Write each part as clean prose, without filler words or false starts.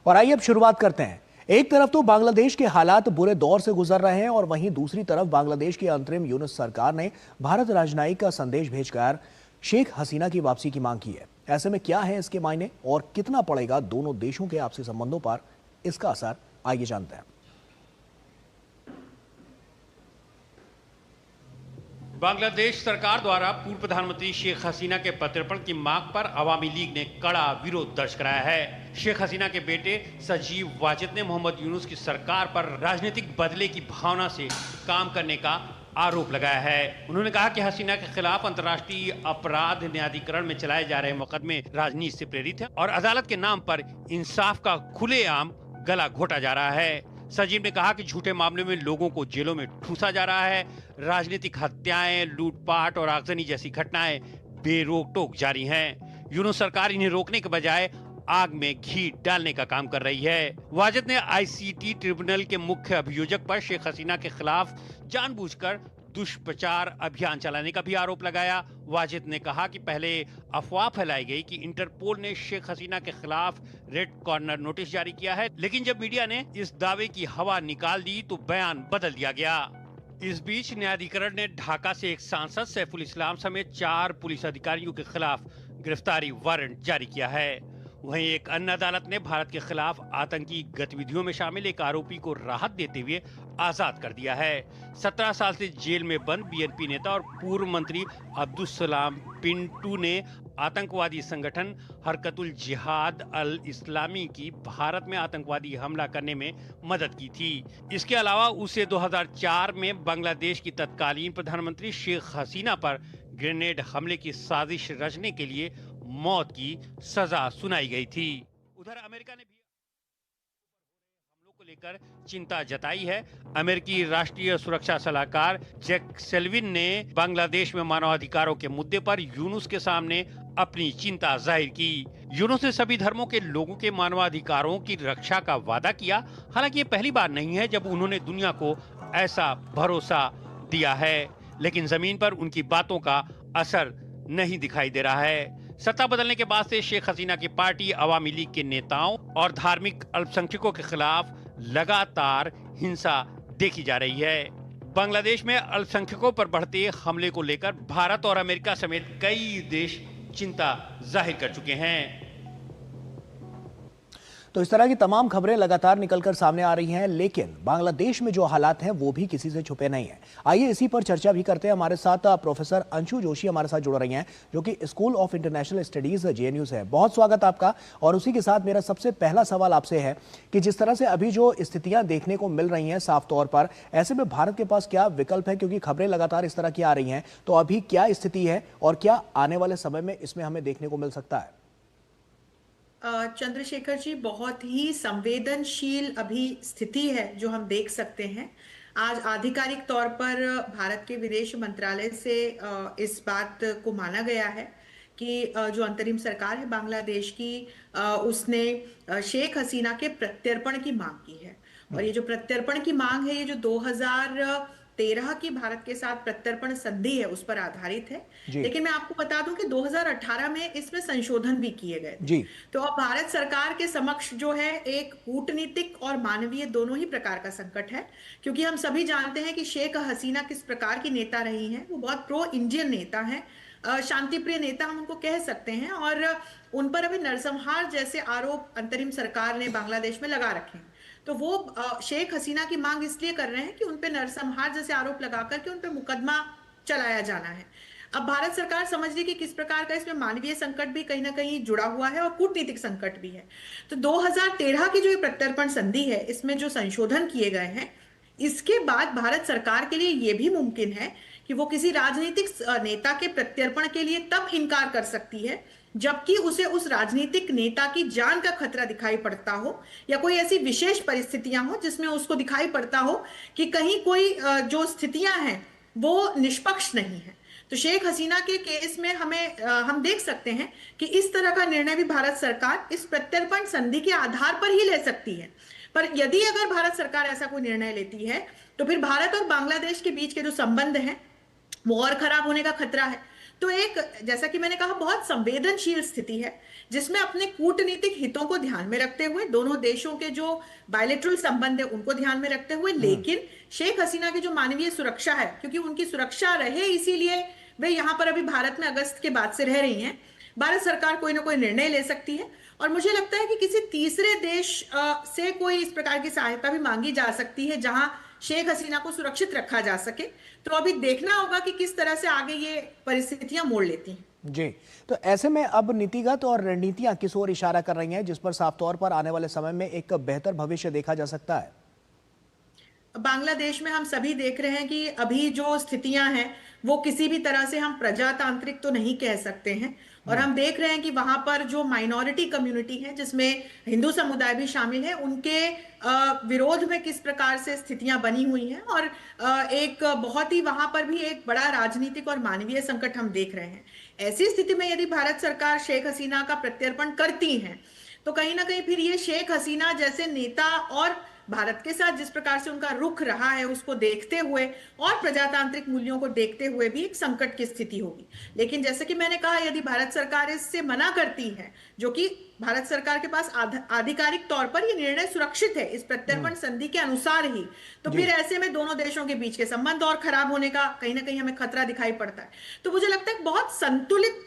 और आइए अब शुरुआत करते हैं। एक तरफ तो बांग्लादेश के हालात बुरे दौर से गुजर रहे हैं और वहीं दूसरी तरफ बांग्लादेश की अंतरिम यूनुस सरकार ने भारत राजनयिक का संदेश भेजकर शेख हसीना की वापसी की मांग की है। ऐसे में क्या है इसके मायने और कितना पड़ेगा दोनों देशों के आपसी संबंधों पर इसका असर, आइए जानते हैं। बांग्लादेश सरकार द्वारा पूर्व प्रधानमंत्री शेख हसीना के प्रत्यर्पण की मांग पर अवामी लीग ने कड़ा विरोध दर्ज कराया है। शेख हसीना के बेटे सजीव वाजिद ने मोहम्मद यूनुस की सरकार पर राजनीतिक बदले की भावना से काम करने का आरोप लगाया है। उन्होंने कहा कि हसीना के खिलाफ अंतर्राष्ट्रीय अपराध न्यायाधिकरण में चलाए जा रहे मुकदमे राजनीति से प्रेरित है और अदालत के नाम पर इंसाफ का खुलेआम गला घोटा जा रहा है। सजीव ने कहा कि झूठे मामले में लोगों को जेलों में ठूसा जा रहा है। राजनीतिक हत्याएं, लूटपाट और आगजनी जैसी घटनाएं बेरोक टोक जारी हैं। यूनुस सरकार इन्हें रोकने के बजाय आग में घी डालने का काम कर रही है। वाजिद ने आईसीटी ट्रिब्यूनल के मुख्य अभियोजक पर शेख हसीना के खिलाफ जानबूझकर दुष्प्रचार अभियान चलाने का भी आरोप लगाया। वाजिद ने कहा कि पहले अफवाह फैलाई गई कि इंटरपोल ने शेख हसीना के खिलाफ रेड कॉर्नर नोटिस जारी किया है, लेकिन जब मीडिया ने इस दावे की हवा निकाल दी तो बयान बदल दिया गया। इस बीच न्यायाधिकरण ने ढाका से एक सांसद सैफुल इस्लाम समेत 4 पुलिस अधिकारियों के खिलाफ गिरफ्तारी वारंट जारी किया है। वहीं एक अन्य अदालत ने भारत के खिलाफ आतंकी गतिविधियों में शामिल एक आरोपी को राहत देते हुए आजाद कर दिया है। 17 साल से जेल में बंद बीएनपी नेता और पूर्व मंत्री अब्दुल सलाम पिंटू ने आतंकवादी संगठन हरकतुल जिहाद अल इस्लामी की भारत में आतंकवादी हमला करने में मदद की थी। इसके अलावा उसे 2004 में बांग्लादेश की तत्कालीन प्रधानमंत्री शेख हसीना पर ग्रेनेड हमले की साजिश रचने के लिए मौत की सजा सुनाई गई थी। उधर अमेरिका ने भी हमलों को लेकर चिंता जताई है। अमेरिकी राष्ट्रीय सुरक्षा सलाहकार जैक सेल्विन ने बांग्लादेश में मानवाधिकारों के मुद्दे पर यूनुस के सामने अपनी चिंता जाहिर की। यूनुस ने सभी धर्मों के लोगों के मानवाधिकारों की रक्षा का वादा किया। हालांकि ये पहली बार नहीं है जब उन्होंने दुनिया को ऐसा भरोसा दिया है, लेकिन जमीन पर उनकी बातों का असर नहीं दिखाई दे रहा है। सत्ता बदलने के बाद से शेख हसीना की पार्टी अवामी लीग के नेताओं और धार्मिक अल्पसंख्यकों के खिलाफ लगातार हिंसा देखी जा रही है। बांग्लादेश में अल्पसंख्यकों पर बढ़ते हमले को लेकर भारत और अमेरिका समेत कई देश चिंता जाहिर कर चुके हैं। तो इस तरह की तमाम खबरें लगातार निकलकर सामने आ रही हैं, लेकिन बांग्लादेश में जो हालात हैं वो भी किसी से छुपे नहीं हैं। आइए इसी पर चर्चा भी करते हैं। हमारे साथ प्रोफेसर अंशु जोशी हमारे साथ जुड़ रही हैं, जो कि school of international studies JNU से है। बहुत स्वागत आपका। और उसी के साथ मेरा सबसे पहला सवाल आपसे है कि जिस तरह से अभी जो स्थितियां देखने को मिल रही हैं साफ तौर पर, ऐसे में भारत के पास क्या विकल्प है? क्योंकि खबरें लगातार इस तरह की आ रही हैं, तो अभी क्या स्थिति है और क्या आने वाले समय में इसमें हमें देखने को मिल सकता है? चंद्रशेखर जी, बहुत ही संवेदनशील अभी स्थिति है जो हम देख सकते हैं। आज आधिकारिक तौर पर भारत के विदेश मंत्रालय से इस बात को माना गया है कि जो अंतरिम सरकार है बांग्लादेश की, उसने शेख हसीना के प्रत्यर्पण की मांग की है। और ये जो प्रत्यर्पण की मांग है, ये जो 2013 की भारत के साथ प्रत्यर्पण संधि है उस पर आधारित है। लेकिन मैं आपको बता दूं कि 2018 में इसमें संशोधन भी किए गए थे। तो अब भारत सरकार के समक्ष जो है एक कूटनीतिक और मानवीय दोनों ही प्रकार का संकट है, क्योंकि हम सभी जानते हैं कि शेख हसीना किस प्रकार की नेता रही हैं। वो बहुत प्रो इंडियन नेता है, शांति प्रिय नेता हम उनको कह सकते हैं। और उन पर अभी नरसंहार जैसे आरोप अंतरिम सरकार ने बांग्लादेश में लगा रखे हैं। तो वो शेख हसीना की मांग इसलिए कर रहे हैं कि उन पे नरसंहार जैसे आरोप लगा करके उन पे मुकदमा चलाया जाना है। अब भारत सरकार समझ रही कि किस प्रकार का इसमें मानवीय संकट भी कहीं ना कहीं जुड़ा हुआ है और कूटनीतिक संकट भी है। तो 2013 की जो ये प्रत्यर्पण संधि है, इसमें जो संशोधन किए गए हैं, इसके बाद भारत सरकार के लिए यह भी मुमकिन है कि वो किसी राजनीतिक नेता के प्रत्यर्पण के लिए तब इनकार कर सकती है जबकि उसे उस राजनीतिक नेता की जान का खतरा दिखाई पड़ता हो, या कोई ऐसी विशेष परिस्थितियां हो जिसमें उसको दिखाई पड़ता हो कि कहीं कोई जो स्थितियां हैं वो निष्पक्ष नहीं है। तो शेख हसीना के केस में हम देख सकते हैं कि इस तरह का निर्णय भी भारत सरकार इस प्रत्यर्पण संधि के आधार पर ही ले सकती है। पर यदि अगर भारत सरकार ऐसा कोई निर्णय लेती है तो फिर भारत और बांग्लादेश के बीच के जो संबंध हैं वो और खराब होने का खतरा है। तो एक, जैसा कि मैंने कहा, बहुत संवेदनशील स्थिति है जिसमें अपने कूटनीतिक हितों को ध्यान में रखते हुए, दोनों देशों के जो बायलैटरल संबंध है उनको ध्यान में रखते हुए, लेकिन शेख हसीना की जो मानवीय सुरक्षा है, क्योंकि उनकी सुरक्षा रहे इसीलिए वे यहाँ पर अभी भारत में अगस्त के बाद से रह रही हैं, भारत सरकार कोई ना कोई निर्णय ले सकती है। और मुझे लगता है कि किसी तीसरे देश से कोई इस प्रकार की सहायता भी मांगी जा सकती है जहां शेख हसीना को सुरक्षित रखा जा सके। तो अभी देखना होगा कि किस तरह से आगे ये परिस्थितियां मोड़ लेती हैं। जी, तो ऐसे में अब नीतिगत और रणनीतियां किस ओर इशारा कर रही हैं जिस पर साफ तौर पर आने वाले समय में एक बेहतर भविष्य देखा जा सकता है? बांग्लादेश में हम सभी देख रहे हैं कि अभी जो स्थितियां हैं वो किसी भी तरह से हम प्रजातांत्रिक तो नहीं कह सकते हैं। और हम देख रहे हैं कि वहां पर जो माइनॉरिटी कम्युनिटी है, जिसमें हिंदू समुदाय भी शामिल है, उनके विरोध में किस प्रकार से स्थितियां बनी हुई हैं। और एक बहुत ही वहां पर भी एक बड़ा राजनीतिक और मानवीय संकट हम देख रहे हैं। ऐसी स्थिति में यदि भारत सरकार शेख हसीना का प्रत्यर्पण करती है तो कहीं ना कहीं फिर ये शेख हसीना जैसे नेता और भारत के साथ जिस प्रकार से उनका रुख रहा है उसको देखते हुए और प्रजातांत्रिक मूल्यों को देखते हुए भी एक संकट की स्थिति होगी। लेकिन जैसे कि मैंने कहा, यदि भारत सरकार इससे मना करती है, जो कि भारत सरकार के पास आधिकारिक तौर पर यह निर्णय सुरक्षित है इस प्रत्यर्पण संधि के अनुसार ही, तो फिर ऐसे में दोनों देशों के बीच के संबंध और खराब होने का कहीं ना कहीं हमें खतरा दिखाई पड़ता है। तो मुझे लगता है बहुत संतुलित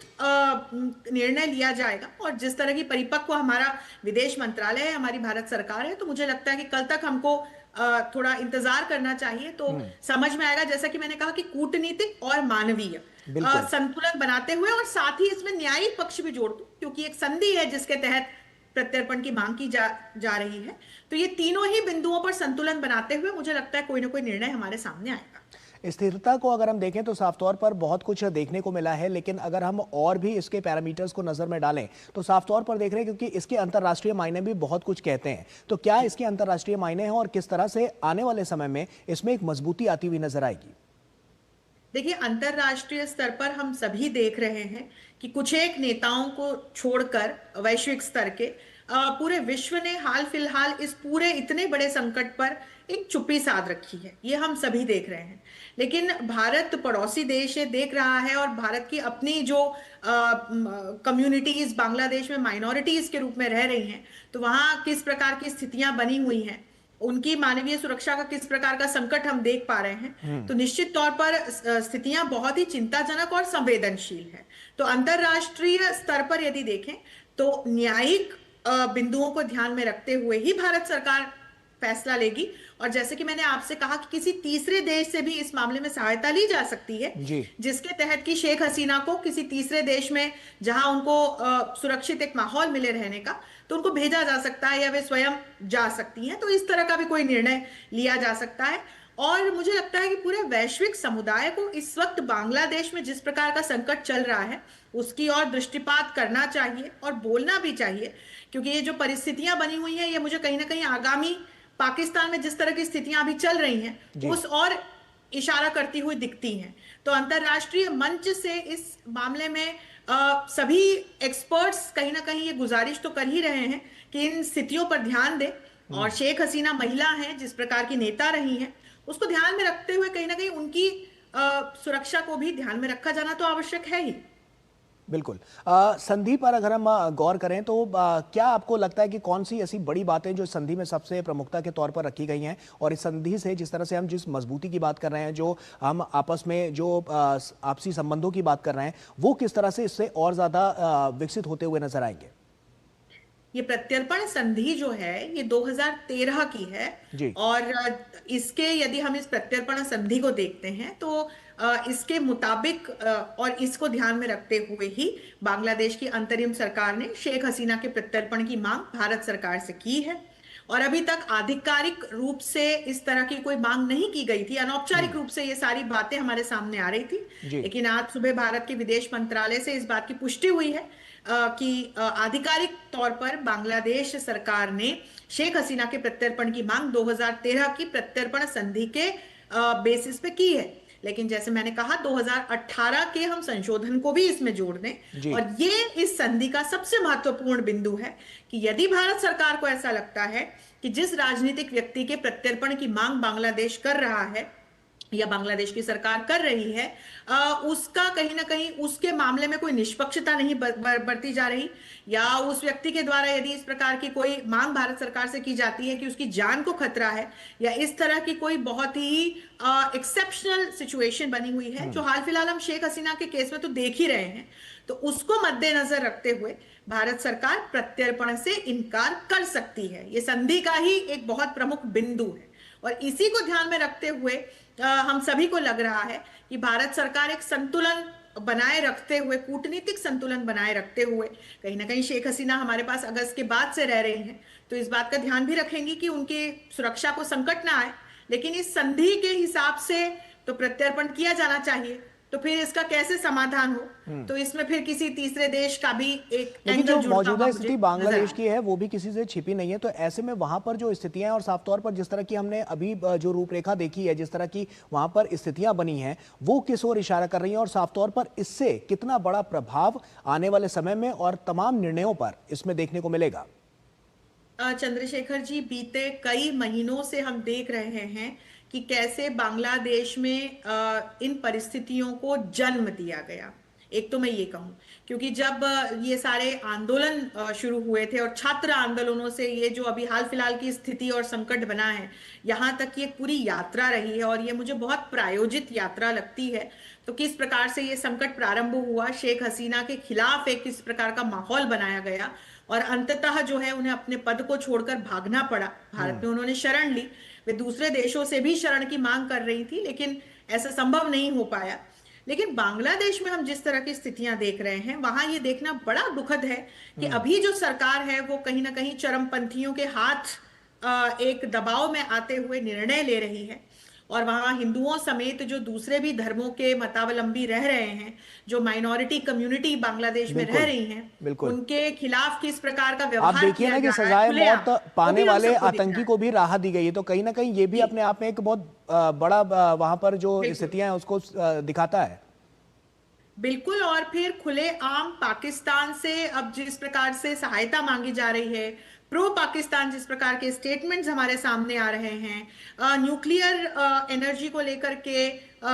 निर्णय लिया जाएगा। और जिस तरह की परिपक्व हमारा विदेश मंत्रालय है, हमारी भारत सरकार है, तो मुझे लगता है कि कल तक हमको थोड़ा इंतजार करना चाहिए, तो समझ में आएगा। जैसा कि मैंने कहा कि कूटनीतिक और मानवीय संतुलन बनाते हुए, और साथ ही इसमें न्यायिक पक्ष भी जोड़ दूं, क्योंकि एक संधि है जिसके तहत प्रत्यर्पण की मांग की जा रही है। तो ये तीनों ही बिंदुओं पर संतुलन बनाते हुए मुझे लगता है कोई ना कोई निर्णय हमारे सामने आएगा। स्थिरता को अगर हम देखें तो साफ तौर पर बहुत कुछ देखने को मिला है, लेकिन अगर हम और भी इसके पैरामीटर्स को नजर में डालें तो साफ तौर पर देख रहे हैं, क्योंकि इसके अंतर्राष्ट्रीय मायने भी बहुत कुछ कहते हैं। तो क्या इसके अंतर्राष्ट्रीय मायने हैं और किस तरह से आने वाले समय में इसमें एक मजबूती आती हुई नजर आएगी? देखिए, अंतरराष्ट्रीय स्तर पर हम सभी देख रहे हैं कि कुछ एक नेताओं को छोड़कर वैश्विक स्तर के पूरे विश्व ने हाल फिलहाल इस पूरे इतने बड़े संकट पर एक चुप्पी साध रखी है, ये हम सभी देख रहे हैं। लेकिन भारत पड़ोसी देश है, देख रहा है, और भारत की अपनी जो कम्युनिटीज बांग्लादेश में माइनॉरिटीज के रूप में रह रही हैं, तो वहाँ किस प्रकार की स्थितियां बनी हुई हैं, उनकी मानवीय सुरक्षा का किस प्रकार का संकट हम देख पा रहे हैं। तो निश्चित तौर पर स्थितियां बहुत ही चिंताजनक और संवेदनशील है। तो अंतरराष्ट्रीय स्तर पर यदि देखें तो न्यायिक बिंदुओं को ध्यान में रखते हुए ही भारत सरकार फैसला लेगी। और जैसे कि मैंने आपसे कहा कि किसी तीसरे देश से भी इस मामले में सहायता ली जा सकती है, जिसके तहत कि शेख हसीना को किसी तीसरे देश में जहां उनको सुरक्षित एक माहौल मिले रहने का, तो उनको भेजा जा सकता है या वे स्वयं जा सकती हैं। तो इस तरह का भी कोई निर्णय लिया जा सकता है। और मुझे लगता है कि पूरे वैश्विक समुदाय को इस वक्त बांग्लादेश में जिस प्रकार का संकट चल रहा है उसकी ओर दृष्टिपात करना चाहिए और बोलना भी चाहिए, क्योंकि ये जो परिस्थितियां बनी हुई हैं ये मुझे कहीं ना कहीं आगामी पाकिस्तान में जिस तरह की स्थितियां अभी चल रही हैं उस और इशारा करती हुई दिखती हैं। तो अंतरराष्ट्रीय मंच से इस मामले में सभी एक्सपर्ट्स कहीं ना कहीं ये गुजारिश तो कर ही रहे हैं कि इन स्थितियों पर ध्यान दें। और शेख हसीना महिला हैं, जिस प्रकार की नेता रही हैं, उसको ध्यान में रखते हुए कहीं ना कहीं उनकी सुरक्षा को भी ध्यान में रखा जाना तो आवश्यक है ही। बिल्कुल। संधि पर अगर हम गौर करें तो क्या आपको लगता है कि कौन सी ऐसी बड़ी बातें जो संधि में सबसे प्रमुखता के तौर पर रखी गई हैं, और इस संधि से जिस तरह से हम जिस मजबूती की बात कर रहे हैं, जो हम आपस में जो आपसी संबंधों की बात कर रहे हैं, वो किस तरह से इससे और ज्यादा विकसित होते हुए नजर आएंगे? ये प्रत्यर्पण संधि जो है ये 2013 की है। और इसके यदि हम इस प्रत्यर्पण संधि को देखते हैं तो इसके मुताबिक और इसको ध्यान में रखते हुए ही बांग्लादेश की अंतरिम सरकार ने शेख हसीना के प्रत्यर्पण की मांग भारत सरकार से की है। और अभी तक आधिकारिक रूप से इस तरह की कोई मांग नहीं की गई थी, अनौपचारिक रूप से ये सारी बातें हमारे सामने आ रही थी। लेकिन आज सुबह भारत के विदेश मंत्रालय से इस बात की पुष्टि हुई है कि आधिकारिक तौर पर बांग्लादेश सरकार ने शेख हसीना के प्रत्यर्पण की मांग 2013 की प्रत्यर्पण संधि के बेसिस पे की है। लेकिन जैसे मैंने कहा 2018 के हम संशोधन को भी इसमें जोड़ दें, और ये इस संधि का सबसे महत्वपूर्ण बिंदु है कि यदि भारत सरकार को ऐसा लगता है कि जिस राजनीतिक व्यक्ति के प्रत्यर्पण की मांग बांग्लादेश कर रहा है या बांग्लादेश की सरकार कर रही है, उसका कहीं ना कहीं उसके मामले में कोई निष्पक्षता नहीं बरती जा रही, या उस व्यक्ति के द्वारा यदि इस प्रकार की कोई मांग भारत सरकार से की जाती है कि उसकी जान को खतरा है, या इस तरह की कोई बहुत ही एक्सेप्शनल सिचुएशन बनी हुई है, जो हाल फिलहाल हम शेख हसीना के केस में तो देख ही रहे हैं, तो उसको मद्देनजर रखते हुए भारत सरकार प्रत्यर्पण से इनकार कर सकती है। ये संधि का ही एक बहुत प्रमुख बिंदु है, और इसी को ध्यान में रखते हुए हम सभी को लग रहा है कि भारत सरकार एक संतुलन बनाए रखते हुए, कूटनीतिक संतुलन बनाए रखते हुए, कहीं ना कहीं शेख हसीना हमारे पास अगस्त के बाद से रह रही हैं, तो इस बात का ध्यान भी रखेंगी कि उनके सुरक्षा को संकट ना आए, लेकिन इस संधि के हिसाब से तो प्रत्यर्पण किया जाना चाहिए। तो फिर इसका कैसे समाधान हो, तो इसमें फिर किसी तीसरे देश का भी एक लेकिन जो एंगल जुड़ता मौजूदा हुआ स्थिति मुझे बांग्लादेश नजर की है वो भी किसी से छिपी नहीं है, तो ऐसे में वहां पर जो स्थितियां हैं और साफ तौर पर जिस तरह की हमने अभी जो रूपरेखा देखी है, जिस तरह की वहां पर स्थितियां बनी हैं, वो किस ओर इशारा कर रही हैं, और साफ तौर पर इससे कितना बड़ा प्रभाव आने वाले समय में और तमाम निर्णयों पर इसमें देखने को मिलेगा? चंद्रशेखर जी, बीते कई महीनों से हम देख रहे हैं कि कैसे बांग्लादेश में इन परिस्थितियों को जन्म दिया गया। एक तो मैं ये कहूं, क्योंकि जब ये सारे आंदोलन शुरू हुए थे, और छात्र आंदोलनों से ये जो अभी हाल फिलहाल की स्थिति और संकट बना है, यहाँ तक की एक पूरी यात्रा रही है, और ये मुझे बहुत प्रायोजित यात्रा लगती है। तो किस प्रकार से ये संकट प्रारंभ हुआ, शेख हसीना के खिलाफ एक किस प्रकार का माहौल बनाया गया, और अंततः जो है उन्हें अपने पद को छोड़कर भागना पड़ा। भारत में उन्होंने शरण ली, वे दूसरे देशों से भी शरण की मांग कर रही थी, लेकिन ऐसा संभव नहीं हो पाया। लेकिन बांग्लादेश में हम जिस तरह की स्थितियां देख रहे हैं, वहां ये देखना बड़ा दुखद है कि अभी जो सरकार है वो कहीं ना कहीं चरमपंथियों के हाथ एक दबाव में आते हुए निर्णय ले रही है, और वहां हिंदुओं समेत जो दूसरे भी धर्मों के मतावलंबी रह रहे हैं, जो माइनॉरिटी कम्युनिटी बांग्लादेश में रह रही हैं, बिल्कुल। उनके खिलाफ किस प्रकार का आप व्यवहार देखिए किया ना कि जा रहा है सजाए खुलेआम, मौत वो पाने भी हम वाले सबको दिख रहा आतंकी है। को भी राहत दी गई है, तो कहीं ना कहीं ये भी अपने आप में एक बहुत बड़ा वहां पर जो बिल्कुल। स्थितियां हैं उसको दिखाता है। बिल्कुल, और फिर खुले आम पाकिस्तान से अब जिस प्रकार से सहायता मांगी जा रही है, प्रो पाकिस्तान जिस प्रकार के स्टेटमेंट्स हमारे सामने आ रहे हैं, न्यूक्लियर एनर्जी को लेकर के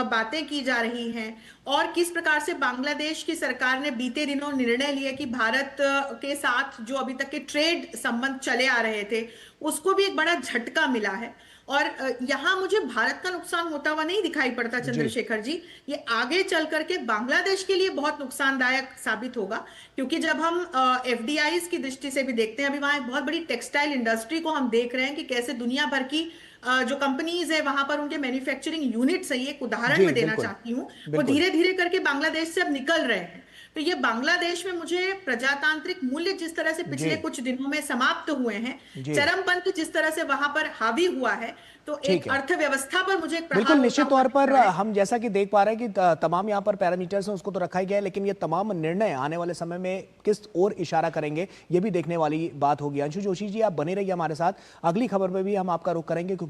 बातें की जा रही हैं, और किस प्रकार से बांग्लादेश की सरकार ने बीते दिनों निर्णय लिया कि भारत के साथ जो अभी तक के ट्रेड संबंध चले आ रहे थे उसको भी एक बड़ा झटका मिला है। और यहाँ मुझे भारत का नुकसान होता हुआ नहीं दिखाई पड़ता चंद्रशेखर जी, ये आगे चल करके बांग्लादेश के लिए बहुत नुकसानदायक साबित होगा, क्योंकि जब हम एफडीआईज की दृष्टि से भी देखते हैं, अभी वहां एक बहुत बड़ी टेक्सटाइल इंडस्ट्री को हम देख रहे हैं कि कैसे दुनिया भर की जो कंपनीज है वहां पर उनके मैन्युफैक्चरिंग यूनिट्स है, ये एक उदाहरण जी मैं देना बिल्कुल चाहती हूँ, वो बिल्कुल। धीरे धीरे करके बांग्लादेश से अब निकल रहे हैं। तो ये बांग्लादेश में मुझे प्रजातांत्रिक मूल्य जिस तरह से पिछले जी कुछ दिनों में समाप्त हुए हैं, जी चरमपंथ जिस तरह से वहां पर हावी हुआ है, तो ठीक एक है। अर्थव्यवस्था पर मुझे एक प्रभाव बिल्कुल होता निश्चित हुआ तौर दिख पर रहा है। हम जैसा कि देख पा रहे हैं कि तमाम यहाँ पर पैरामीटर्स हैं उसको तो रखा ही गया है, लेकिन ये तमाम निर्णय आने वाले समय में किस ओर इशारा करेंगे ये भी देखने वाली बात होगी। अंशु जोशी जी, आप बने रहिए हमारे साथ, अगली खबर पे भी हम आपका रुख करेंगे।